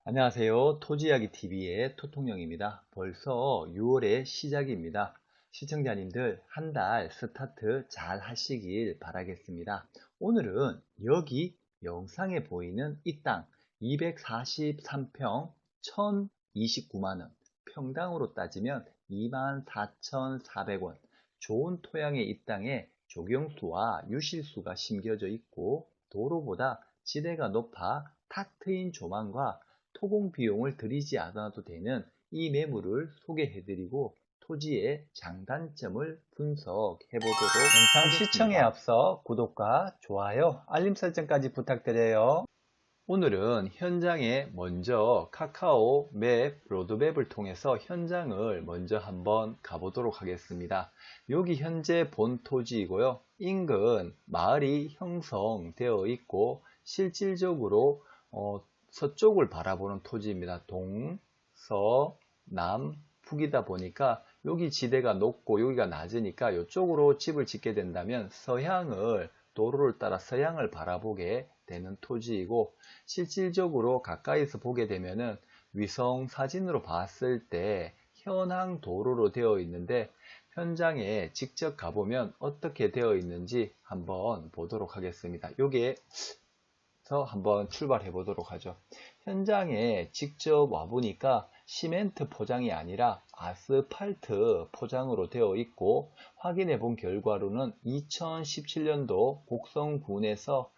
안녕하세요. 토지이야기TV의 토통령입니다. 벌써 6월의 시작입니다. 시청자님들 한 달 스타트 잘 하시길 바라겠습니다. 오늘은 여기 영상에 보이는 이 땅 243평 1029만원, 평당으로 따지면 24,400원, 좋은 토양의 이 땅에 조경수와 유실수가 심겨져 있고 도로보다 지대가 높아 탁 트인 조망과 토공 비용을 들이지 않아도 되는 이 매물을 소개해드리고 토지의 장단점을 분석해 보도록 영상 시청에 앞서 구독과 좋아요, 알림 설정까지 부탁드려요. 오늘은 현장에 먼저 카카오 맵, 로드맵을 통해서 현장을 먼저 한번 가보도록 하겠습니다. 여기 현재 본 토지이고요. 인근 마을이 형성되어 있고 실질적으로 서쪽을 바라보는 토지입니다. 동, 서, 남, 북이다 보니까 여기 지대가 높고 여기가 낮으니까 이쪽으로 집을 짓게 된다면 서향을 도로를 따라 서향을 바라보게 되는 토지이고 실질적으로 가까이서 보게 되면은 위성 사진으로 봤을 때 현황 도로로 되어 있는데 현장에 직접 가보면 어떻게 되어 있는지 한번 보도록 하겠습니다. 여기에서 한번 출발해 보도록 하죠. 현장에 직접 와 보니까 시멘트 포장이 아니라 아스팔트 포장으로 되어 있고 확인해 본 결과로는 2017년도 곡성군에서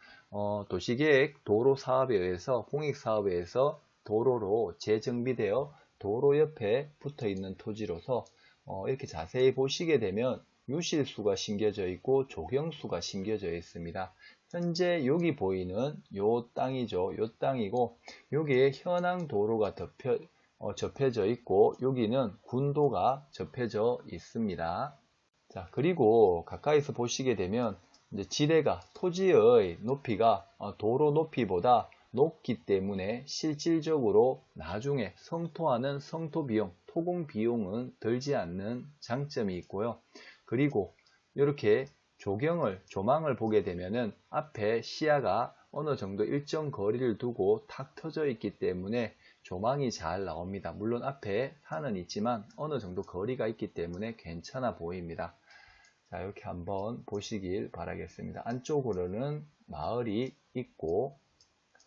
도시계획 도로사업에 의해서 공익사업에 의해서 도로로 재정비되어 도로 옆에 붙어 있는 토지로서 이렇게 자세히 보시게 되면 유실수가 심겨져 있고 조경수가 심겨져 있습니다. 현재 여기 보이는 요 땅이죠. 요 땅이고 여기에 현황 도로가 접혀져 있고 여기는 군도가 접혀져 있습니다. 자, 그리고 가까이서 보시게 되면 이제 지대가 토지의 높이가 도로 높이보다 높기 때문에 실질적으로 나중에 성토하는 성토 비용, 토공 비용은 들지 않는 장점이 있고요. 그리고 이렇게 조망을 보게 되면은 앞에 시야가 어느 정도 일정 거리를 두고 탁 터져 있기 때문에 조망이 잘 나옵니다. 물론 앞에 산은 있지만 어느 정도 거리가 있기 때문에 괜찮아 보입니다. 자, 이렇게 한번 보시길 바라겠습니다. 안쪽으로는 마을이 있고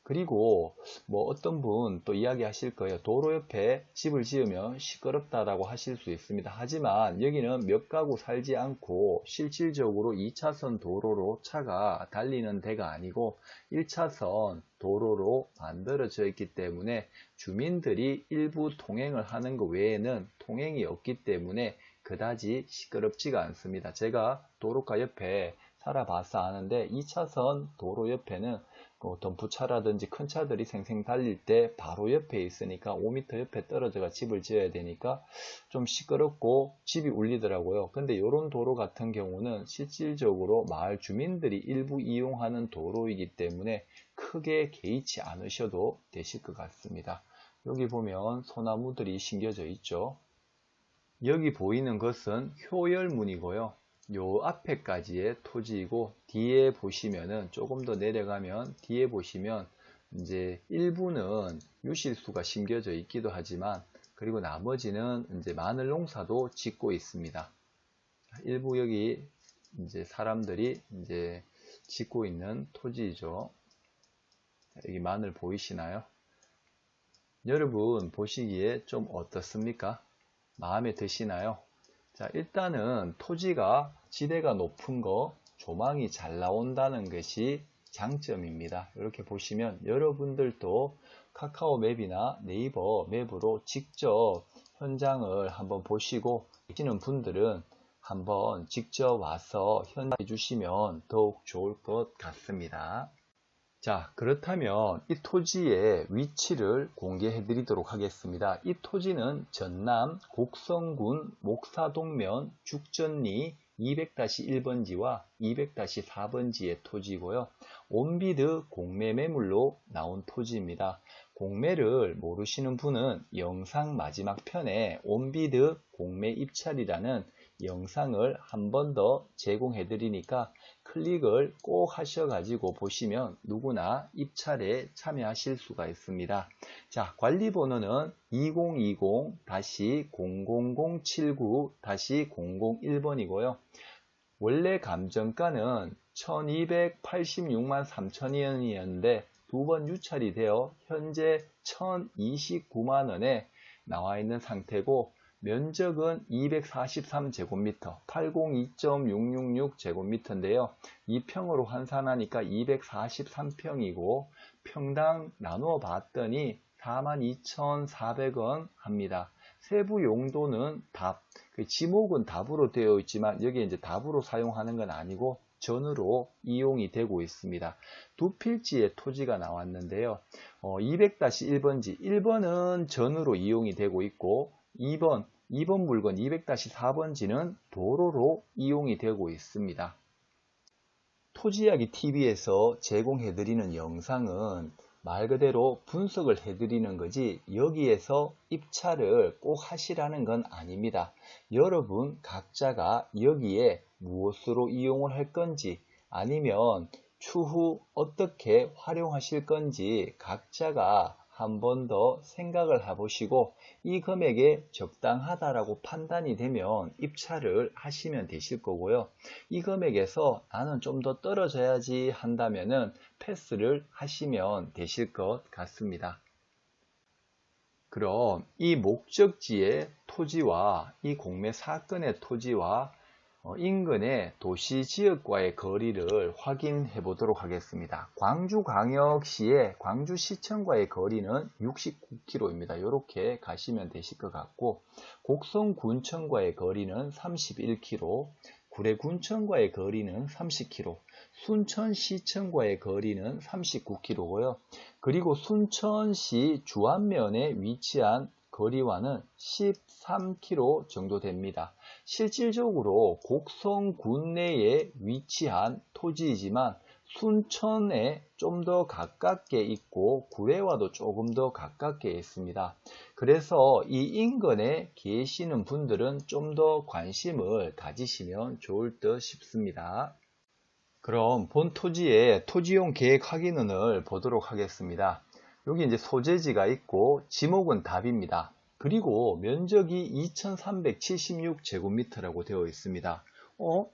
그리고 뭐 어떤 분 또 이야기 하실 거예요. 도로 옆에 집을 지으면 시끄럽다라고 하실 수 있습니다. 하지만 여기는 몇 가구 살지 않고 실질적으로 2차선 도로로 차가 달리는 데가 아니고 1차선 도로로 만들어져 있기 때문에 주민들이 일부 통행을 하는 것 외에는 통행이 없기 때문에 그다지 시끄럽지가 않습니다. 제가 도로가 옆에 살아봐서 아는데 2차선 도로 옆에는 덤프차라든지 큰 차들이 생생 달릴 때 바로 옆에 있으니까 5m 옆에 떨어져가 집을 지어야 되니까 좀 시끄럽고 집이 울리더라고요. 근데 이런 도로 같은 경우는 실질적으로 마을 주민들이 일부 이용하는 도로이기 때문에 크게 개의치 않으셔도 되실 것 같습니다. 여기 보면 소나무들이 심겨져 있죠. 여기 보이는 것은 효열문이고요. 요 앞에까지의 토지이고 뒤에 보시면은 조금 더 내려가면 뒤에 보시면 이제 일부는 유실수가 심겨져 있기도 하지만 그리고 나머지는 이제 마늘 농사도 짓고 있습니다. 일부 여기 이제 사람들이 이제 짓고 있는 토지이죠. 여기 마늘 보이시나요? 여러분 보시기에 좀 어떻습니까? 마음에 드시나요? 자, 일단은 토지가 지대가 높은 거, 조망이 잘 나온다는 것이 장점입니다. 이렇게 보시면 여러분들도 카카오 맵이나 네이버 맵으로 직접 현장을 한번 보시고 계시는 분들은 한번 직접 와서 현장해 주시면 더욱 좋을 것 같습니다. 자, 그렇다면 이 토지의 위치를 공개해 드리도록 하겠습니다. 이 토지는 전남 곡성군 목사동면 죽전리 200-1번지와 200-4번지의 토지고요. 온비드 공매 매물로 나온 토지입니다. 공매를 모르시는 분은 영상 마지막 편에 온비드 공매 입찰이라는 영상을 한 번 더 제공해 드리니까 클릭을 꼭 하셔가지고 보시면 누구나 입찰에 참여하실 수가 있습니다. 자, 관리번호는 2020-00079-001번이고요. 원래 감정가는 1286만 3천원이었는데 두 번 유찰이 되어 현재 1029만원에 나와 있는 상태고, 면적은 243제곱미터, 802.666제곱미터인데요. 2평으로 환산하니까 243평이고 평당 나누어 봤더니 42,400원 합니다. 세부 용도는 답, 지목은 답으로 되어 있지만 여기에 이제 답으로 사용하는 건 아니고 전으로 이용이 되고 있습니다. 두 필지의 토지가 나왔는데요. 200-1번지, 1번은 전으로 이용이 되고 있고 2번 물건 200-4번지는 도로로 이용이 되고 있습니다. 토지이야기 TV에서 제공해드리는 영상은 말 그대로 분석을 해드리는 거지 여기에서 입찰을 꼭 하시라는 건 아닙니다. 여러분 각자가 여기에 무엇으로 이용을 할 건지 아니면 추후 어떻게 활용하실 건지 각자가 한 번 더 생각을 해보시고 이 금액에 적당하다라고 판단이 되면 입찰을 하시면 되실 거고요. 이 금액에서 나는 좀 더 떨어져야지 한다면은 패스를 하시면 되실 것 같습니다. 그럼 이 목적지의 토지와 이 공매 사건의 토지와 인근의 도시지역과의 거리를 확인해 보도록 하겠습니다. 광주광역시의 광주시청과의 거리는 69km입니다. 이렇게 가시면 되실 것 같고, 곡성군청과의 거리는 31km, 구례군청과의 거리는 30km, 순천시청과의 거리는 39km고요. 그리고 순천시 주안면에 위치한 거리와는 13km 정도 됩니다. 실질적으로 곡성군 내에 위치한 토지이지만 순천에 좀 더 가깝게 있고 구례와도 조금 더 가깝게 있습니다. 그래서 이 인근에 계시는 분들은 좀 더 관심을 가지시면 좋을 듯 싶습니다. 그럼 본 토지의 토지용 계획 확인을 보도록 하겠습니다. 여기 이제 소재지가 있고 지목은 답입니다. 그리고 면적이 2376제곱미터라고 되어 있습니다.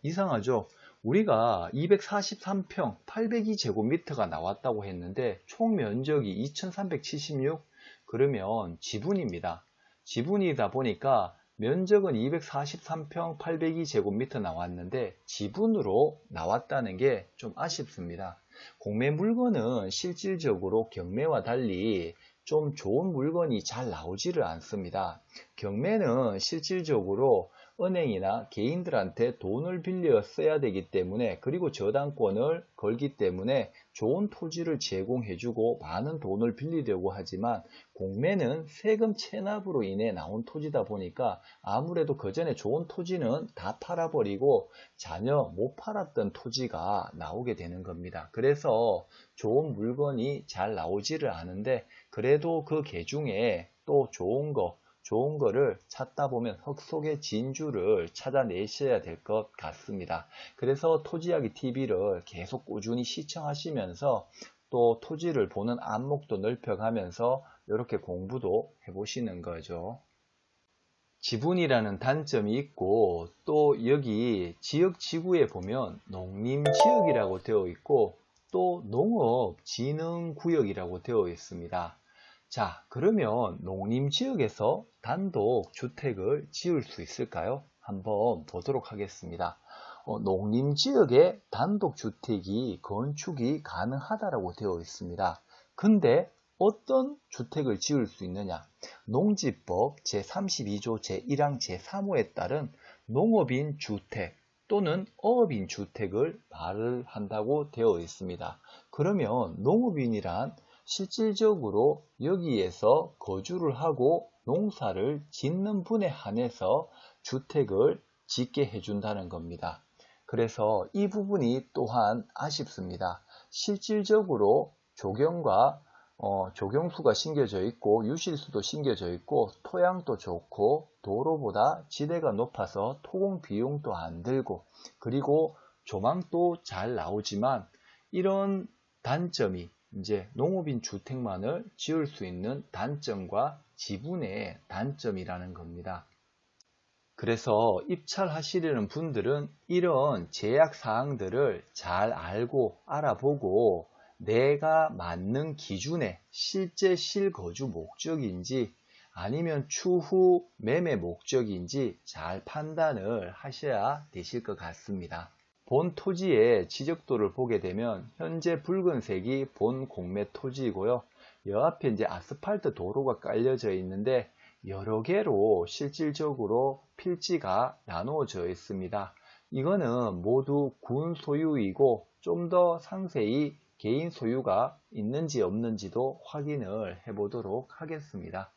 이상하죠? 우리가 243평 802제곱미터가 나왔다고 했는데 총 면적이 2376? 그러면 지분입니다. 지분이다 보니까 면적은 243평 802제곱미터 나왔는데 지분으로 나왔다는 게 좀 아쉽습니다. 공매 물건은 실질적으로 경매와 달리 좀 좋은 물건이 잘 나오지를 않습니다. 경매는 실질적으로 은행이나 개인들한테 돈을 빌려 써야 되기 때문에, 그리고 저당권을 걸기 때문에 좋은 토지를 제공해주고 많은 돈을 빌리려고 하지만, 공매는 세금 체납으로 인해 나온 토지다 보니까 아무래도 그 전에 좋은 토지는 다 팔아버리고 전혀 못 팔았던 토지가 나오게 되는 겁니다. 그래서 좋은 물건이 잘 나오지를 않은데, 그래도 그 계중에 또 좋은 거를 찾다 보면 흙 속의 진주를 찾아내셔야 될 것 같습니다. 그래서 토지이야기 TV를 계속 꾸준히 시청하시면서 또 토지를 보는 안목도 넓혀가면서 이렇게 공부도 해보시는 거죠. 지분이라는 단점이 있고, 또 여기 지역지구에 보면 농림지역이라고 되어 있고 또 농업진흥구역이라고 되어 있습니다. 자, 그러면 농림지역에서 단독주택을 지을 수 있을까요? 한번 보도록 하겠습니다. 농림지역에 단독주택이 건축이 가능하다고 되어 있습니다. 근데 어떤 주택을 지을 수 있느냐? 농지법 제32조 제1항 제3호에 따른 농업인 주택 또는 어업인 주택을 말을 한다고 되어 있습니다. 그러면 농업인이란 실질적으로 여기에서 거주를 하고 농사를 짓는 분에 한해서 주택을 짓게 해준다는 겁니다. 그래서 이 부분이 또한 아쉽습니다. 실질적으로 조경과 조경수가 심겨져 있고 유실수도 심겨져 있고 토양도 좋고 도로보다 지대가 높아서 토공 비용도 안 들고 그리고 조망도 잘 나오지만 이런 단점이 이제 농업인 주택만을 지을 수 있는 단점과 지분의 단점이라는 겁니다. 그래서 입찰하시려는 분들은 이런 제약 사항들을 잘 알고 알아보고 내가 맞는 기준에 실제 실거주 목적인지 아니면 추후 매매 목적인지 잘 판단을 하셔야 되실 것 같습니다. 본 토지의 지적도를 보게 되면 현재 붉은색이 본 공매 토지이고요. 여 앞에 이제 아스팔트 도로가 깔려져 있는데 여러 개로 실질적으로 필지가 나누어져 있습니다. 이거는 모두 군 소유이고 좀 더 상세히 개인 소유가 있는지 없는지도 확인을 해 보도록 하겠습니다.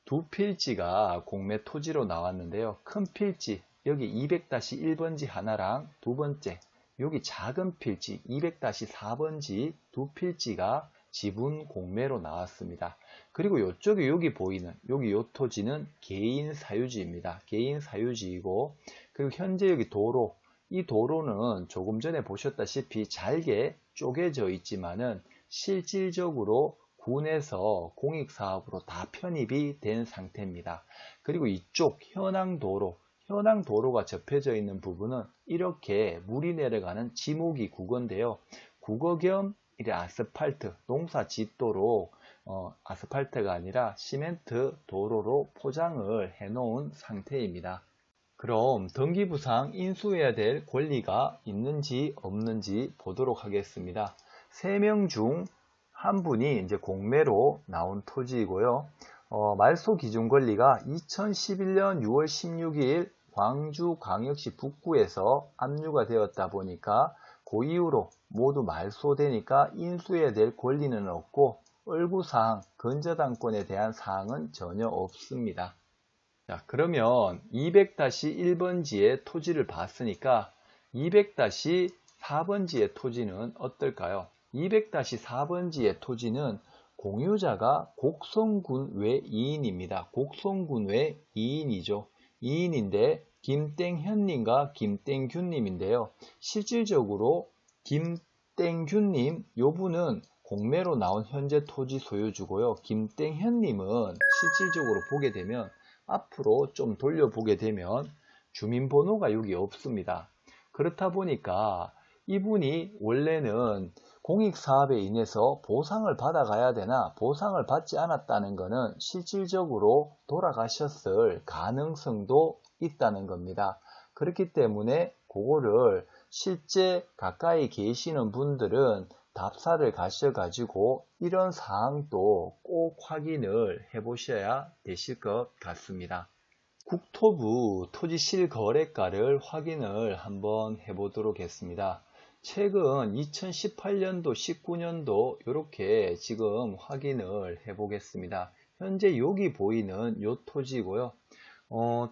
두 필지가 공매 토지로 나왔는데요. 큰 필지 여기 200-1번지 하나랑 두 번째 여기 작은 필지 200-4번지 두 필지가 지분 공매로 나왔습니다. 그리고 이쪽에 여기 보이는 여기 요 토지는 개인 사유지입니다. 개인 사유지이고 그리고 현재 여기 도로 이 도로는 조금 전에 보셨다시피 잘게 쪼개져 있지만은 실질적으로 군에서 공익사업으로 다 편입이 된 상태입니다. 그리고 이쪽 현항도로가 접혀져 있는 부분은 이렇게 물이 내려가는 지목이 국어인데요. 국어 겸 아스팔트, 농사 짓도록 아스팔트가 아니라 시멘트 도로로 포장을 해 놓은 상태입니다. 그럼 등기부상 인수해야 될 권리가 있는지 없는지 보도록 하겠습니다. 3명 중 한 분이 이제 공매로 나온 토지이고요. 말소 기준 권리가 2011년 6월 16일 광주광역시 북구에서 압류가 되었다 보니까 그 이후로 모두 말소되니까 인수해야 될 권리는 없고 을구사항, 근저당권에 대한 사항은 전혀 없습니다. 자, 그러면 200-1번지의 토지를 봤으니까 200-4번지의 토지는 어떨까요? 200-4번지의 토지는 공유자가 곡성군 외 2인입니다. 곡성군 외 2인이죠. 2인인데 김땡현님과 김땡균님인데요. 실질적으로 김땡균님 요분은 공매로 나온 현재 토지 소유주고요. 김땡현님은 실질적으로 보게 되면 앞으로 좀 돌려보게 되면 주민번호가 여기 없습니다. 그렇다 보니까 이분이 원래는 공익사업에 인해서 보상을 받아가야 되나 보상을 받지 않았다는 것은 실질적으로 돌아가셨을 가능성도 있다는 겁니다. 그렇기 때문에 그거를 실제 가까이 계시는 분들은 답사를 가셔가지고 이런 사항도 꼭 확인을 해 보셔야 되실 것 같습니다. 국토부 토지 실거래가를 확인을 한번 해 보도록 하겠습니다. 최근 2018년도, 19년도 이렇게 지금 확인을 해 보겠습니다. 현재 여기 보이는 요 토지고요.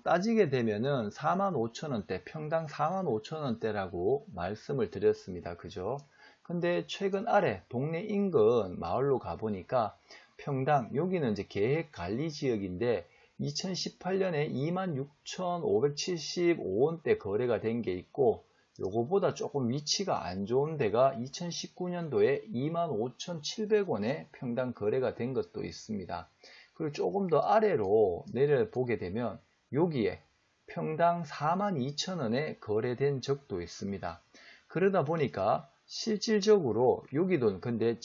따지게 되면은 45,000원대, 평당 45,000원대라고 말씀을 드렸습니다. 그죠? 근데 최근 아래 동네 인근 마을로 가보니까 평당 여기는 이제 계획 관리 지역인데 2018년에 26,575원대 거래가 된 게 있고 요거보다 조금 위치가 안 좋은 데가 2019년도에 25,700원에 평당 거래가 된 것도 있습니다. 그리고 조금 더 아래로 내려보게 되면 여기에 평당 42,000원에 거래된 적도 있습니다. 그러다 보니까 실질적으로 여기도 근데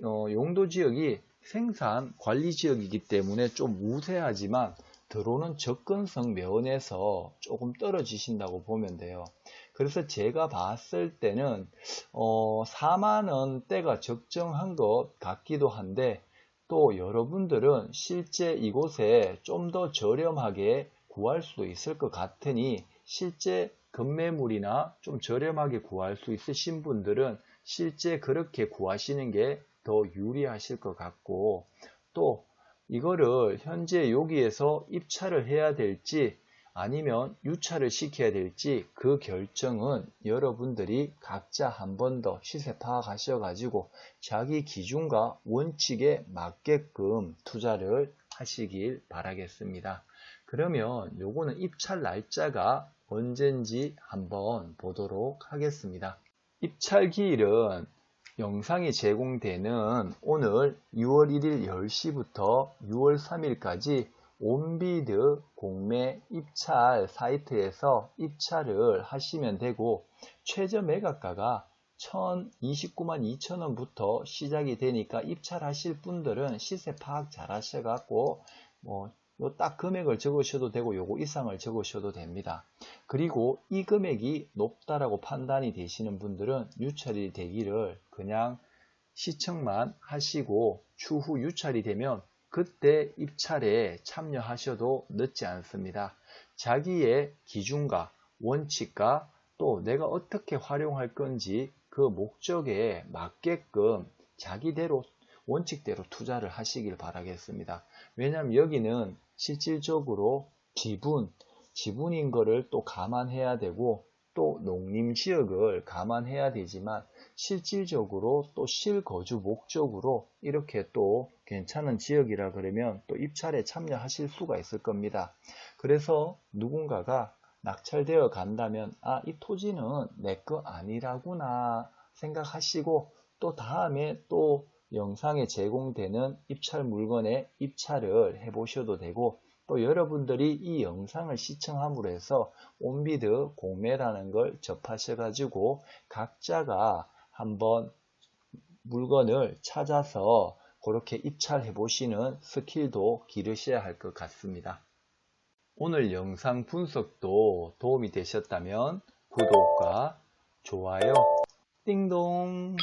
용도 지역이 생산 관리 지역이기 때문에 좀 우세하지만 들어오는 접근성 면에서 조금 떨어지신다고 보면 돼요. 그래서 제가 봤을 때는 4만원대가 적정한 것 같기도 한데 또 여러분들은 실제 이곳에 좀 더 저렴하게 구할 수도 있을 것 같으니 실제 급매물이나 좀 저렴하게 구할 수 있으신 분들은 실제 그렇게 구하시는 게 더 유리하실 것 같고 또 이거를 현재 여기에서 입찰을 해야 될지 아니면 유찰을 시켜야 될지 그 결정은 여러분들이 각자 한 번 더 시세 파악하셔가지고 자기 기준과 원칙에 맞게끔 투자를 하시길 바라겠습니다. 그러면 요거는 입찰 날짜가 언젠지 한번 보도록 하겠습니다. 입찰 기일은 영상이 제공되는 오늘 6월 1일 10시부터 6월 3일까지 온비드 공매 입찰 사이트에서 입찰을 하시면 되고 최저 매각가가 1,029만 2천원부터 시작이 되니까 입찰하실 분들은 시세 파악 잘 하셔갖고 요 딱 금액을 적으셔도 되고 요거 이상을 적으셔도 됩니다. 그리고 이 금액이 높다라고 판단이 되시는 분들은 유찰이 되기를 그냥 시청만 하시고 추후 유찰이 되면 그때 입찰에 참여하셔도 늦지 않습니다. 자기의 기준과 원칙과 또 내가 어떻게 활용할 건지 그 목적에 맞게끔 자기대로 원칙대로 투자를 하시길 바라겠습니다. 왜냐하면 여기는 실질적으로 지분인 거를 또 감안해야 되고 또 농림지역을 감안해야 되지만 실질적으로 또 실거주 목적으로 이렇게 또 괜찮은 지역이라 그러면 또 입찰에 참여하실 수가 있을 겁니다. 그래서 누군가가 낙찰되어 간다면 이 토지는 내 거 아니라구나 생각하시고 또 다음에 또 영상에 제공되는 입찰 물건에 입찰을 해보셔도 되고 또 여러분들이 이 영상을 시청함으로 해서 온비드 공매라는 걸 접하셔가지고 각자가 한번 물건을 찾아서 그렇게 입찰해 보시는 스킬도 기르셔야 할 것 같습니다. 오늘 영상 분석도 도움이 되셨다면 구독과 좋아요, 띵동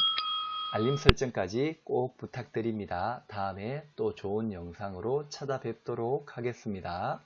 알림 설정까지 꼭 부탁드립니다. 다음에 또 좋은 영상으로 찾아뵙도록 하겠습니다.